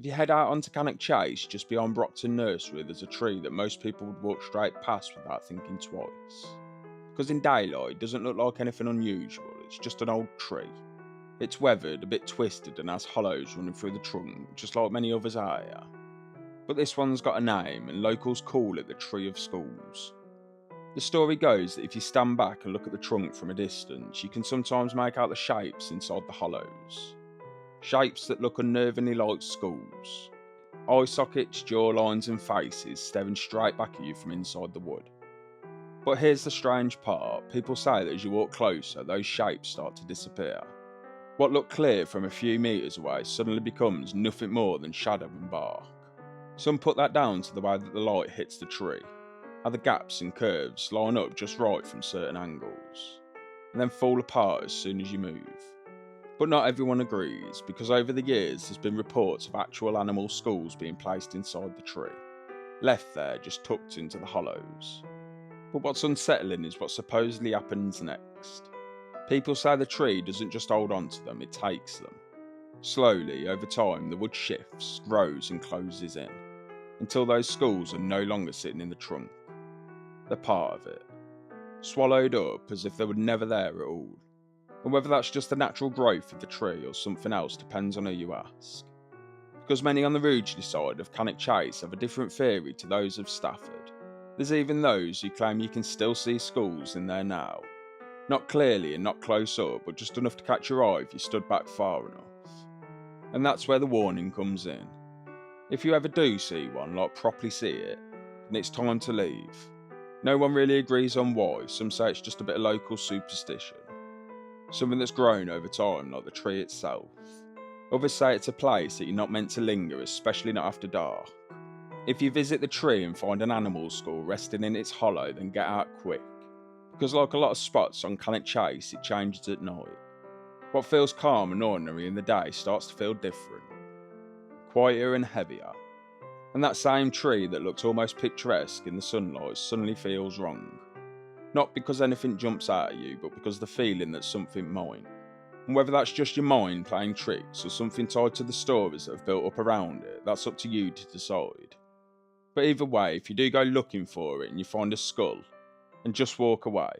If you head out onto Cannock Chase, just beyond Brockton Nursery, there's a tree that most people would walk straight past without thinking twice. Because in daylight, it doesn't look like anything unusual, it's just an old tree. It's weathered, a bit twisted, and has hollows running through the trunk, just like many others out here. But this one's got a name, and locals call it the Tree of Schools. The story goes that if you stand back and look at the trunk from a distance, you can sometimes make out the shapes inside the hollows. Shapes that look unnervingly like skulls. Eye sockets, jawlines, and faces staring straight back at you from inside the wood. But here's the strange part: people say that as you walk closer, those shapes start to disappear. What looked clear from a few metres away suddenly becomes nothing more than shadow and bark. Some put that down to the way that the light hits the tree, how the gaps and curves line up just right from certain angles, and then fall apart as soon as you move. But not everyone agrees, because over the years there's been reports of actual animal skulls being placed inside the tree, left there just tucked into the hollows. But what's unsettling is what supposedly happens next. People say the tree doesn't just hold on to them, it takes them. Slowly, over time, the wood shifts, grows and closes in, until those skulls are no longer sitting in the trunk. They're part of it, swallowed up as if they were never there at all. And whether that's just the natural growth of the tree or something else depends on who you ask. Because many on the Rugeley side of Cannock Chase have a different theory to those of Stafford. There's even those who claim you can still see skulls in there now. Not clearly and not close up, but just enough to catch your eye if you stood back far enough. And that's where the warning comes in. If you ever do see one, like properly see it, then it's time to leave. No one really agrees on why. Some say it's just a bit of local superstition, something that's grown over time, like the tree itself. Others say it's a place that you're not meant to linger, especially not after dark. If you visit the tree and find an animal skull resting in its hollow, then get out quick. Because like a lot of spots on Cannock Chase, it changes at night. What feels calm and ordinary in the day starts to feel different, quieter and heavier. And that same tree that looked almost picturesque in the sunlight suddenly feels wrong. Not because anything jumps out at you, but because the feeling that something might. And whether that's just your mind playing tricks or something tied to the stories that have built up around it, that's up to you to decide. But either way, if you do go looking for it and you find a skull, and just walk away.